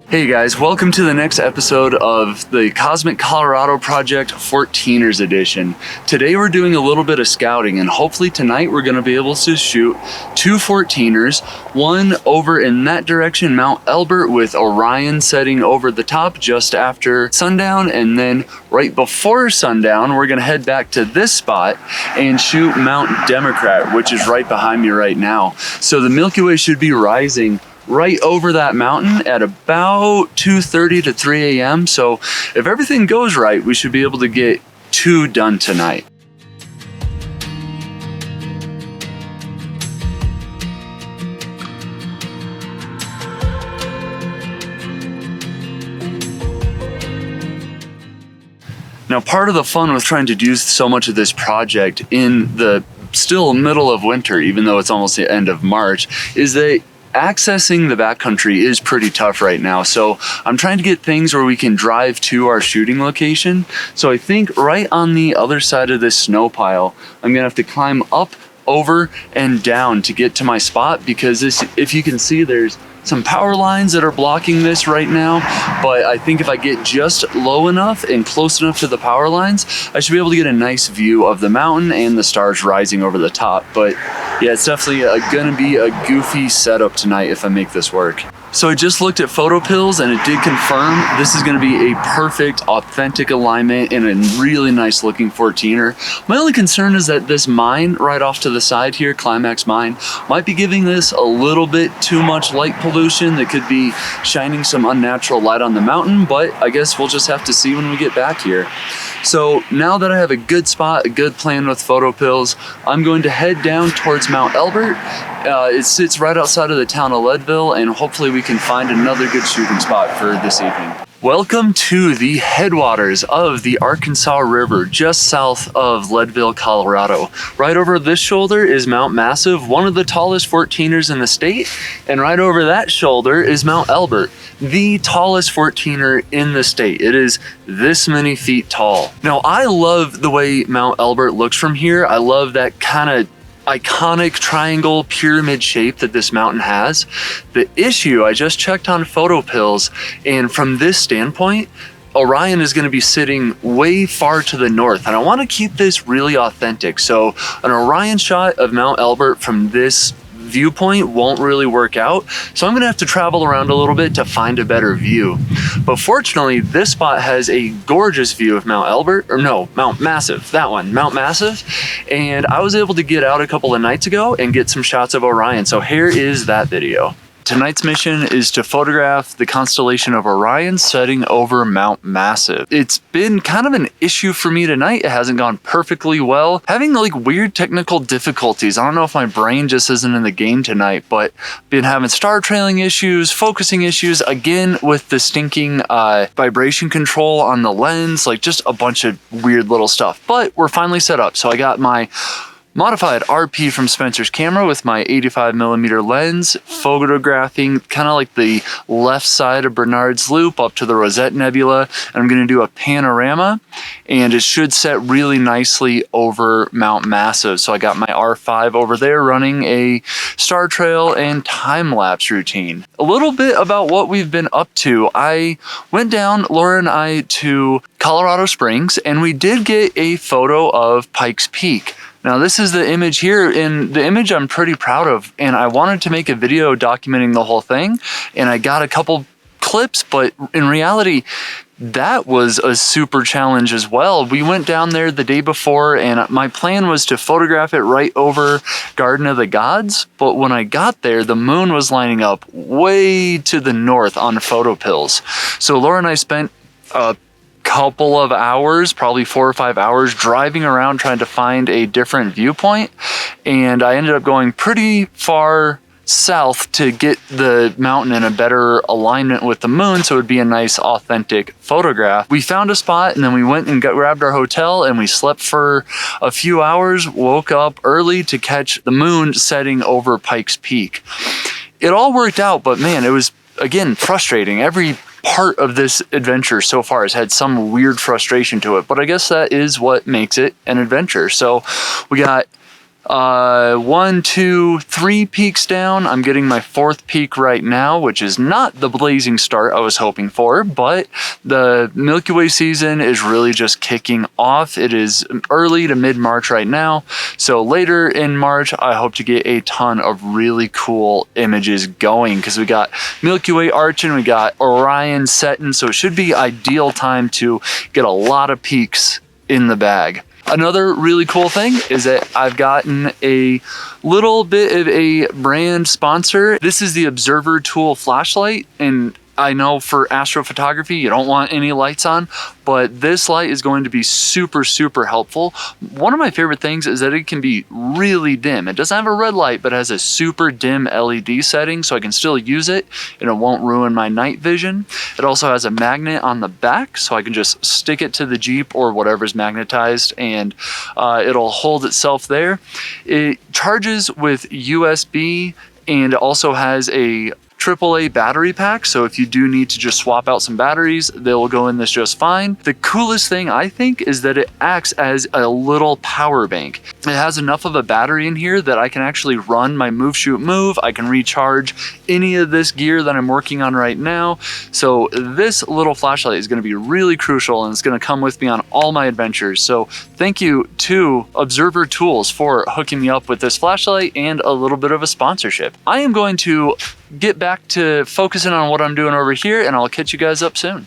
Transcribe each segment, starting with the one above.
Hey guys, welcome to the next episode of the Cosmic Colorado Project 14ers edition. Today we're doing a little bit of scouting, and hopefully tonight we're going to be able to shoot 2 14ers, one over in that direction, Mount Elbert, with Orion setting over the top just after sundown, and then right before sundown we're going to head back to this spot and shoot Mount Democrat, which is right behind me right now. So the Milky Way should be rising right over that mountain at about 2:30 to 3 a.m. So if everything goes right, we should be able to get 2 done tonight. Now, part of the fun with trying to do so much of this project in the still middle of winter, even though it's almost the end of March, is that accessing the backcountry is pretty tough right now. So I'm trying to get things where we can drive to our shooting location. So I think right on the other side of this snow pile, I'm gonna have to climb up, over, and down to get to my spot, because this, if you can see, there's some power lines that are blocking this right now, but I think if I get just low enough and close enough to the power lines, I should be able to get a nice view of the mountain and the stars rising over the top. But yeah, it's definitely gonna be a goofy setup tonight if I make this work. So I just looked at photo pills and it did confirm this is gonna be a perfect, authentic alignment and a really nice looking 14er. My only concern is that this mine right off to the side here, Climax Mine, might be giving this a little bit too much light pollution that could be shining some unnatural light on the mountain, but I guess we'll just have to see when we get back here. So now that I have a good spot, a good plan with photo pills, I'm going to head down towards Mount Elbert. It sits right outside of the town of Leadville, and hopefully we can find another good shooting spot for this evening. Welcome to the headwaters of the Arkansas River, just south of Leadville, Colorado. Right over this shoulder is Mount Massive, one of the tallest 14ers in the state, and right over that shoulder is Mount Elbert, the tallest 14er in the state. It is this many feet tall. Now, I love the way Mount Elbert looks from here. I love that kind of iconic triangle pyramid shape that this mountain has. The issue, I just checked on photo pills, and from this standpoint, Orion is going to be sitting way far to the north, and I want to keep this really authentic. So an Orion shot of Mount Elbert from this viewpoint won't really work out, so I'm gonna have to travel around a little bit to find a better view. But fortunately, this spot has a gorgeous view of Mount Elbert, or no, Mount Massive, that one, Mount Massive, and I was able to get out a couple of nights ago and get some shots of Orion, so here is that video. Tonight's mission is to photograph the constellation of Orion setting over Mount Massive. It's been kind of an issue for me tonight. It hasn't gone perfectly well. Having like weird technical difficulties. I don't know if my brain just isn't in the game tonight, but been having star trailing issues, focusing issues, again with the stinking vibration control on the lens, like just a bunch of weird little stuff. But we're finally set up. So I got my modified RP from Spencer's camera with my 85mm lens, photographing kind of like the left side of Bernard's Loop up to the Rosette Nebula, and I'm going to do a panorama, and it should set really nicely over Mount Massive. So I got my R5 over there running a star trail and time-lapse routine. A little bit about what we've been up to. I went down, Laura and I, to Colorado Springs, and we did get a photo of Pikes Peak. Now this is the image here, and the image I'm pretty proud of, and I wanted to make a video documenting the whole thing, and I got a couple clips, but in reality, that was a super challenge as well. We went down there the day before, and my plan was to photograph it right over Garden of the Gods, but when I got there, the moon was lining up way to the north on photo pills. So Laura and I spent a couple of hours, probably 4 or 5 hours, driving around trying to find a different viewpoint, and I ended up going pretty far south to get the mountain in a better alignment with the moon, so it would be a nice authentic photograph. We found a spot, and then we went and grabbed our hotel, and we slept for a few hours, woke up early to catch the moon setting over Pikes Peak. It all worked out, but man, it was, again, frustrating. Every part of this adventure so far has had some weird frustration to it, but I guess that is what makes it an adventure. So we got 1, 2, 3 peaks down. I'm getting my 4th peak right now, which is not the blazing start I was hoping for, but the Milky Way season is really just kicking off. It is early to mid-March right now, so later in March I hope to get a ton of really cool images going, because we got Milky Way arching, we got Orion setting, so it should be ideal time to get a lot of peaks in the bag. Another really cool thing is that I've gotten a little bit of a brand sponsor. This is the Observer Tool flashlight, and I know for astrophotography you don't want any lights on, but this light is going to be super, super helpful. One of my favorite things is that it can be really dim. It doesn't have a red light, but it has a super dim LED setting, so I can still use it and it won't ruin my night vision. It also has a magnet on the back, so I can just stick it to the Jeep or whatever's magnetized, and it'll hold itself there. It charges with USB, and it also has a AAA battery pack, so if you do need to just swap out some batteries, they'll go in this just fine. The coolest thing I think is that it acts as a little power bank. It has enough of a battery in here that I can actually run my move, shoot, move. I can recharge any of this gear that I'm working on right now. So this little flashlight is going to be really crucial, and it's going to come with me on all my adventures. So thank you to Observer Tools for hooking me up with this flashlight and a little bit of a sponsorship. I am going to get back to focusing on what I'm doing over here, and I'll catch you guys up soon.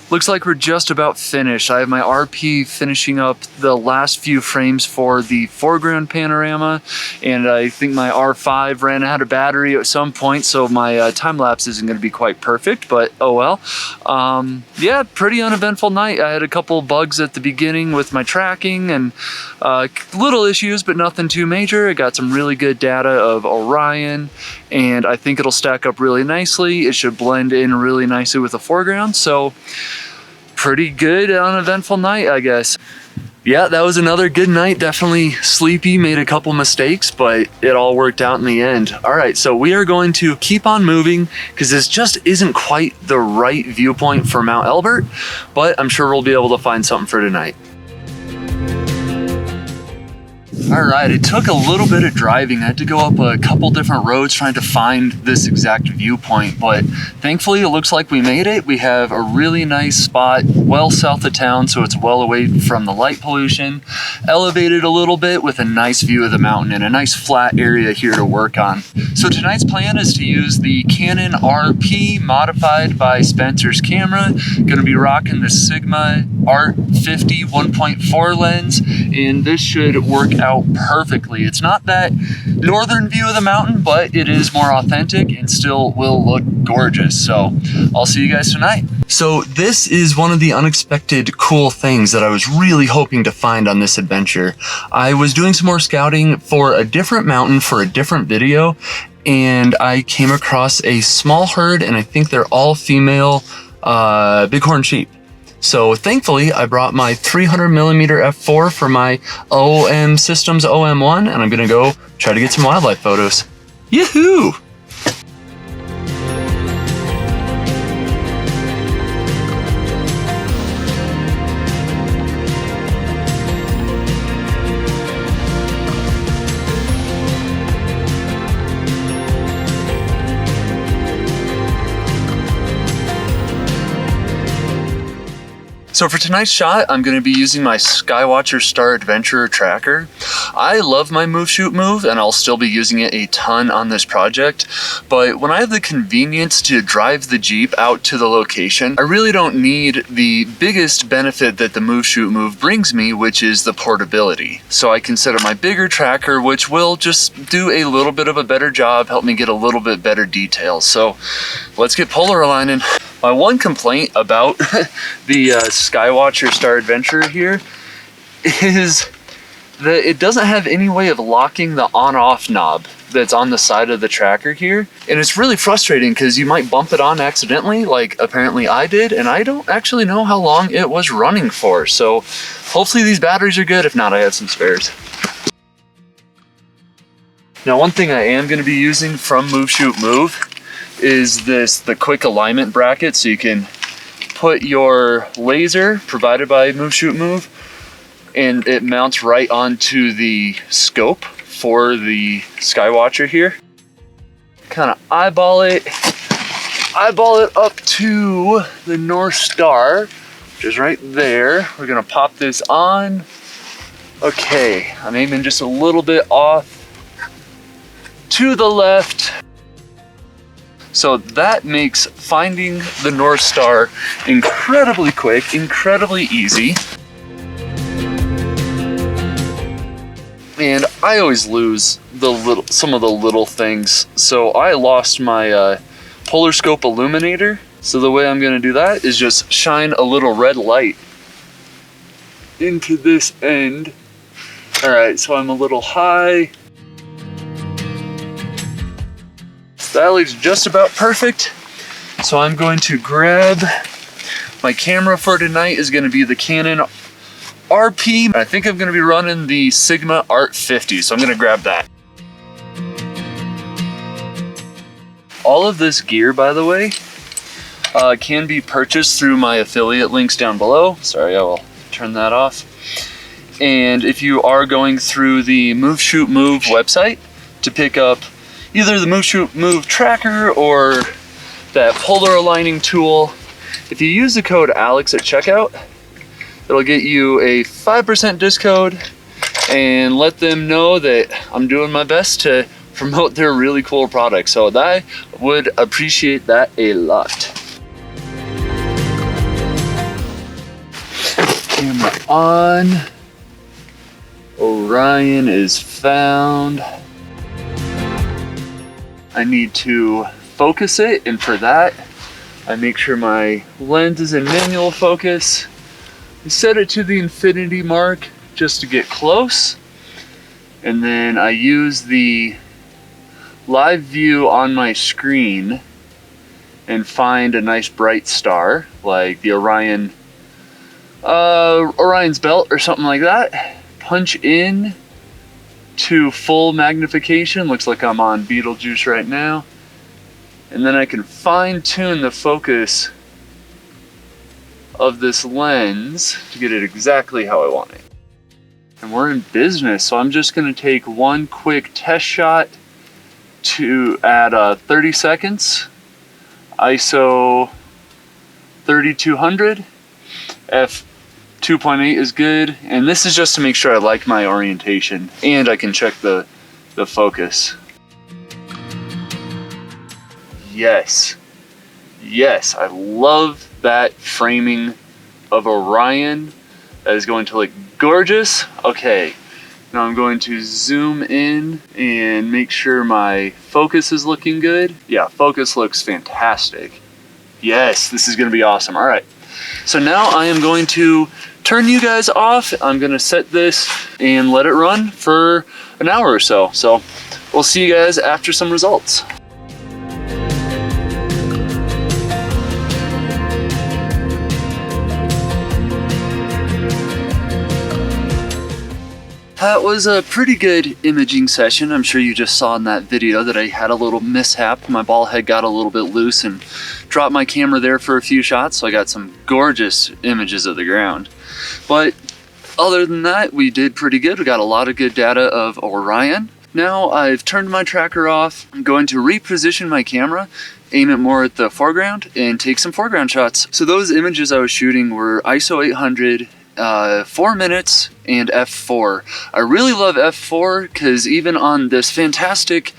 Looks like we're just about finished. I have my RP finishing up the last few frames for the foreground panorama, and I think my R5 ran out of battery at some point, so my time lapse isn't going to be quite perfect, but oh well. Yeah, pretty uneventful night. I had a couple bugs at the beginning with my tracking and little issues, but nothing too major. I got some really good data of Orion, and I think it'll stack up really nicely. It should blend in really nicely with the foreground, so pretty good uneventful night, I guess. Yeah, that was another good night. Definitely sleepy, made a couple mistakes, but it all worked out in the end. All right, so we are going to keep on moving because this just isn't quite the right viewpoint for Mount Elbert, but I'm sure we'll be able to find something for tonight. All right, it took a little bit of driving. I had to go up a couple different roads trying to find this exact viewpoint, but thankfully it looks like we made it. We have a really nice spot well south of town, so it's well away from the light pollution, elevated a little bit with a nice view of the mountain and a nice flat area here to work on. So tonight's plan is to use the Canon RP modified by Spencer's camera. Gonna be rocking the Sigma Art 50 1.4 lens, and this should work out perfectly. It's not that northern view of the mountain, but it is more authentic and still will look gorgeous. So I'll see you guys tonight. So this is one of the unexpected cool things that I was really hoping to find on this adventure. I was doing some more scouting for a different mountain for a different video, and I came across a small herd, and I think they're all female bighorn sheep. So thankfully I brought my 300mm f4 for my OM Systems OM1, and I'm gonna go try to get some wildlife photos. Yahoo! So for tonight's shot, I'm going to be using my Skywatcher Star Adventurer tracker. I love my move, shoot, move, and I'll still be using it a ton on this project. But when I have the convenience to drive the Jeep out to the location, I really don't need the biggest benefit that the move, shoot, move brings me, which is the portability. So I consider my bigger tracker, which will just do a little bit of a better job, help me get a little bit better details. So let's get polar aligning. My one complaint about the Skywatcher Star Adventurer here is that it doesn't have any way of locking the on-off knob that's on the side of the tracker here. And it's really frustrating because you might bump it on accidentally, like apparently I did, and I don't actually know how long it was running for. So hopefully these batteries are good. If not, I have some spares. Now, one thing I am going to be using from Move Shoot Move is the quick alignment bracket, so you can put your laser provided by Move Shoot Move, and it mounts right onto the scope for the Skywatcher here. Kind of eyeball it up to the North Star, which is right there. We're gonna pop this on. Okay, I'm aiming just a little bit off to the left. So that makes finding the North Star incredibly quick, incredibly easy. And I always lose some of the little things. So I lost my polar scope illuminator. So the way I'm gonna do that is just shine a little red light into this end. All right, so I'm a little high. That looks just about perfect. So I'm going to grab my camera for tonight is gonna be the Canon RP. I think I'm gonna be running the Sigma Art 50, so I'm gonna grab that. All of this gear, by the way, can be purchased through my affiliate links down below. Sorry, I will turn that off. And if you are going through the Move Shoot Move website to pick up either the Move Shoot Move tracker or that polar aligning tool, if you use the code ALEX at checkout, it'll get you a 5% discount, and let them know that I'm doing my best to promote their really cool products. So I would appreciate that a lot. Camera on. Orion is found. I need to focus it, and for that, I make sure my lens is in manual focus. I set it to the infinity mark just to get close, and then I use the live view on my screen and find a nice bright star like the Orion's belt or something like that. Punch in to full magnification. Looks like I'm on Betelgeuse right now. And then I can fine tune the focus of this lens to get it exactly how I want it. And we're in business, so I'm just gonna take one quick test shot to add 30 seconds, ISO 3200, f2.8 is good, and this is just to make sure I like my orientation and I can check the focus. Yes, I love that framing of Orion. That is going to look gorgeous. Okay, now I'm going to zoom in and make sure my focus is looking good. Yeah, focus looks fantastic. Yes, this is gonna be awesome. All right, so now I am going to turn you guys off. I'm gonna set this and let it run for an hour or so. So we'll see you guys after some results. That was a pretty good imaging session. I'm sure you just saw in that video that I had a little mishap. My ball head got a little bit loose and dropped my camera there for a few shots, so I got some gorgeous images of the ground. But other than that, we did pretty good. We got a lot of good data of Orion. Now I've turned my tracker off. I'm going to reposition my camera, aim it more at the foreground, and take some foreground shots. So those images I was shooting were ISO 800, 4 minutes, and f4. I really love f4 because even on this fantastic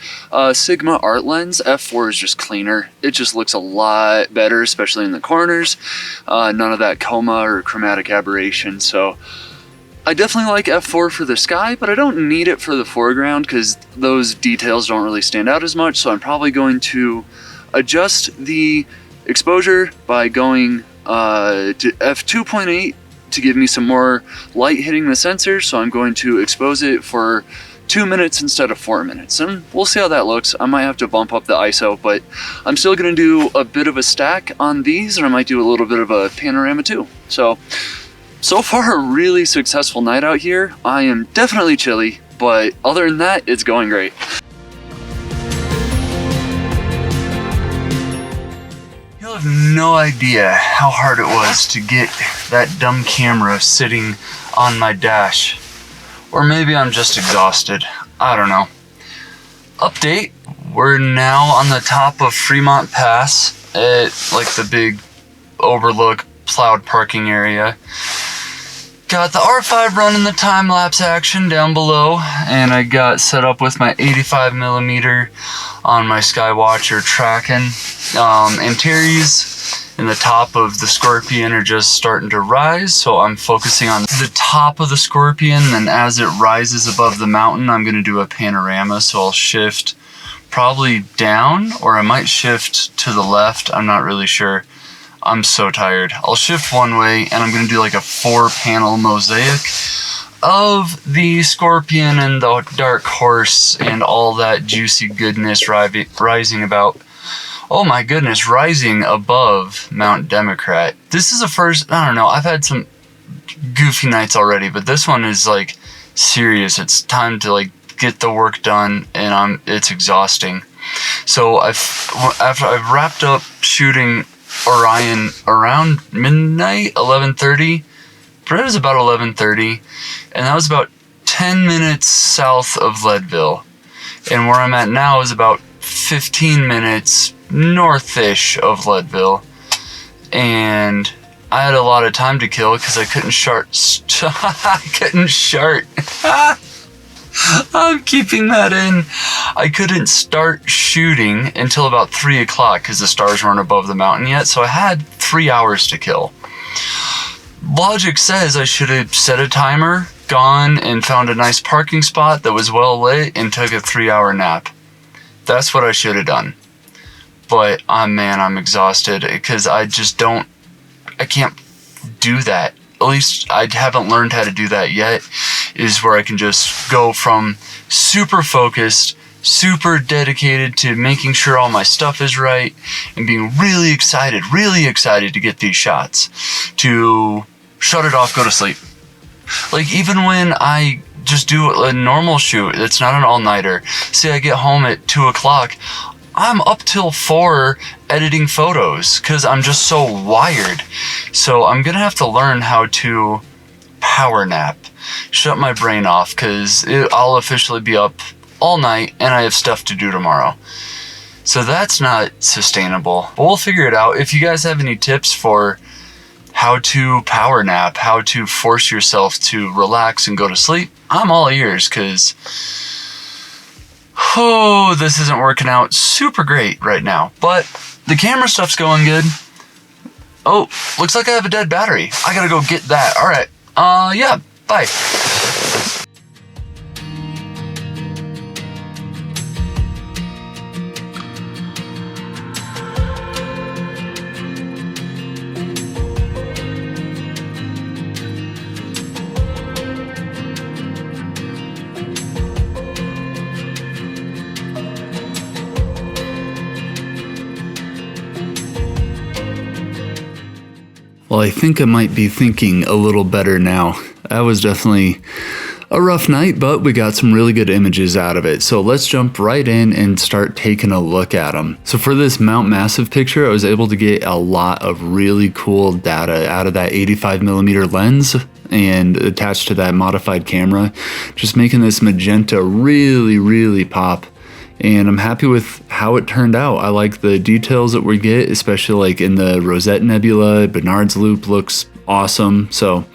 Sigma art lens, f4 is just cleaner. It just looks a lot better, especially in the corners. None of that coma or chromatic aberration. So I definitely like f4 for the sky, but I don't need it for the foreground because those details don't really stand out as much. So I'm probably going to adjust the exposure by going to f2.8 to give me some more light hitting the sensor. So I'm going to expose it for 2 minutes instead of 4 minutes, and we'll see how that looks. I might have to bump up the ISO, but I'm still gonna do a bit of a stack on these, and I might do a little bit of a panorama too. So far a really successful night out here. I am definitely chilly, but other than that, it's going great. no idea how hard it was to get that dumb camera sitting on my dash. Or maybe I'm just exhausted. I don't know. Update. We're now on the top of Fremont Pass at like the big overlook plowed parking area. Got the R5 running the time-lapse action down below, and I got set up with my 85mm on my Skywatcher tracking. Antares in the top of the Scorpion are just starting to rise, so I'm focusing on the top of the Scorpion, and as it rises above the mountain, I'm going to do a panorama, so I'll shift probably down, or I might shift to the left, I'm not really sure. I'm so tired. I'll shift one way, and I'm going to do like a 4-panel mosaic of the Scorpion and the Dark Horse and all that juicy goodness rising about. Oh my goodness, rising above Mount Democrat. This is the first, I don't know, I've had some goofy nights already, but this one is like serious. It's time to like get the work done, and it's exhausting. So after I've wrapped up shooting Orion around midnight, 11:30. It was about 11:30, and that was about 10 minutes south of Leadville. And where I'm at now is about 15 minutes north-ish of Leadville. And I had a lot of time to kill because I couldn't I couldn't start. I'm keeping that in. I couldn't start shooting until about 3 o'clock because the stars weren't above the mountain yet, so I had 3 hours to kill. Logic says I should have set a timer, gone and found a nice parking spot that was well lit, and took a 3-hour nap. That's what I should have done. But, man, I'm exhausted because I can't do that. At least I haven't learned how to do that yet, is where I can just go from super focused, super dedicated to making sure all my stuff is right, and being really excited to get these shots, to shut it off, go to sleep. Like, even when I just do a normal shoot, it's not an all-nighter, say I get home at 2 o'clock, I'm up till 4 editing photos because I'm just so wired. So I'm gonna have to learn how to power nap, shut my brain off, because I'll officially be up all night and I have stuff to do tomorrow. So that's not sustainable, but we'll figure it out. If you guys have any tips for how to power nap, how to force yourself to relax and go to sleep, I'm all ears, because this isn't working out super great right now, but the camera stuff's going good. Oh, looks like I have a dead battery. I gotta go get that. All right. Yeah, bye. Well, I think I might be thinking a little better now. That was definitely a rough night, but we got some really good images out of it. So let's jump right in and start taking a look at them. So for this Mount Massive picture, I was able to get a lot of really cool data out of that 85mm lens and attached to that modified camera, just making this magenta really, really pop. And I'm happy with how it turned out. I like the details that we get, especially like in the Rosette Nebula. Bernard's Loop looks awesome. So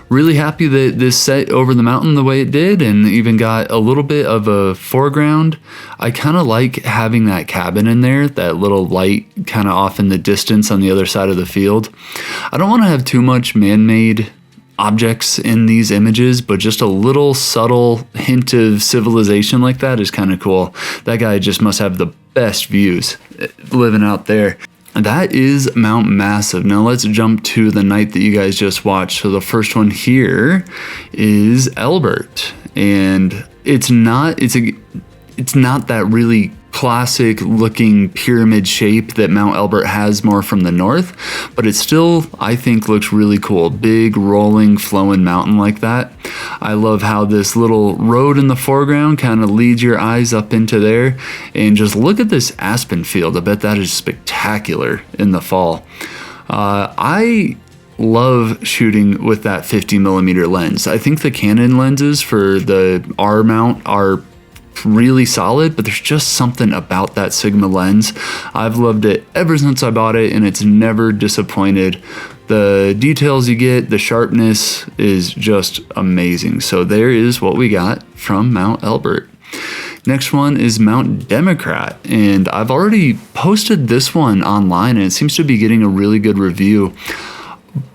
really happy that this set over the mountain the way it did, and even got a little bit of a foreground. I kind of like having that cabin in there, that little light kind of off in the distance on the other side of the field. I don't want to have too much man-made objects in these images, but just a little subtle hint of civilization like that is kind of cool. That guy just must have the best views living out there. That is Mount Massive. Now let's jump to the night that you guys just watched. So the first one here is Elbert, and it's not that really classic looking pyramid shape that Mount Elbert has more from the north, but it still, I think, looks really cool. Big, rolling, flowing mountain like that. I love how this little road in the foreground kind of leads your eyes up into there. And just look at this aspen field. I bet that is spectacular in the fall. I love shooting with that 50mm lens. I think the Canon lenses for the R mount are really solid, but there's just something about that Sigma lens. I've loved it ever since I bought it, and it's never disappointed. The details you get, the sharpness is just amazing. So there is what we got from Mount Elbert. Next one is Mount Democrat, and I've already posted this one online, and it seems to be getting a really good review.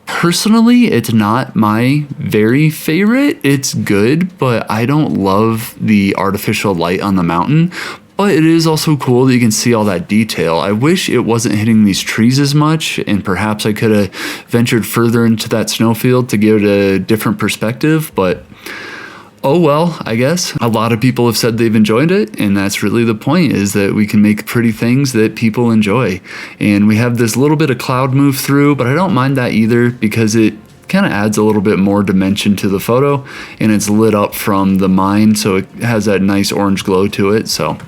Personally, it's not my very favorite. It's good, but I don't love the artificial light on the mountain. But it is also cool that you can see all that detail. I wish it wasn't hitting these trees as much, and perhaps I could have ventured further into that snowfield to give it a different perspective, but oh well, I guess. A lot of people have said they've enjoyed it, and that's really the point, is that we can make pretty things that people enjoy. And we have this little bit of cloud move through, but I don't mind that either because it kind of adds a little bit more dimension to the photo, and it's lit up from the mine, so it has that nice orange glow to it. So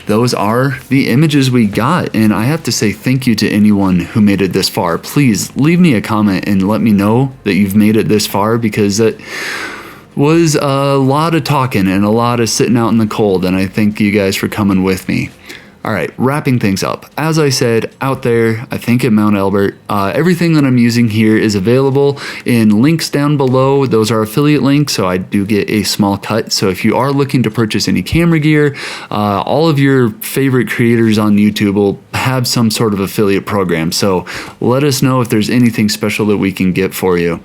those are the images we got, and I have to say thank you to anyone who made it this far. Please leave me a comment and let me know that you've made it this far, because that was a lot of talking and a lot of sitting out in the cold, and I thank you guys for coming with me. All right, wrapping things up. As I said, out there, I think at Mount Elbert, everything that I'm using here is available in links down below. Those are affiliate links, so I do get a small cut. So if you are looking to purchase any camera gear, all of your favorite creators on YouTube will have some sort of affiliate program. So let us know if there's anything special that we can get for you.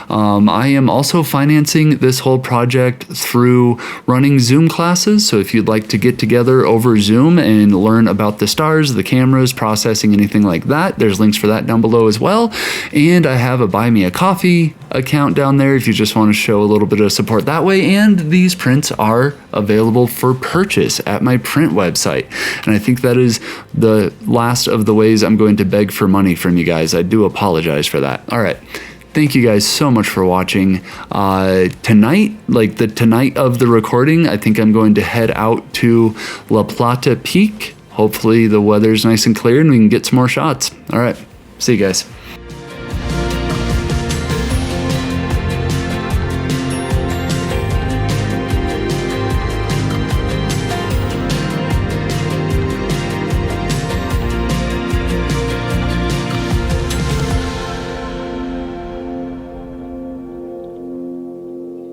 I am also financing this whole project through running Zoom classes. So if you'd like to get together over Zoom and learn about the stars, the cameras, processing, anything like that, there's links for that down below as well. And I have a Buy Me a Coffee account down there if you just want to show a little bit of support that way. And these prints are available for purchase at my print website. And I think that is the last of the ways I'm going to beg for money from you guys. I do apologize for that. All right. Thank you guys so much for watching. Tonight, like the tonight of the recording, I think I'm going to head out to La Plata Peak. Hopefully the weather's nice and clear and we can get some more shots. All right. See you guys.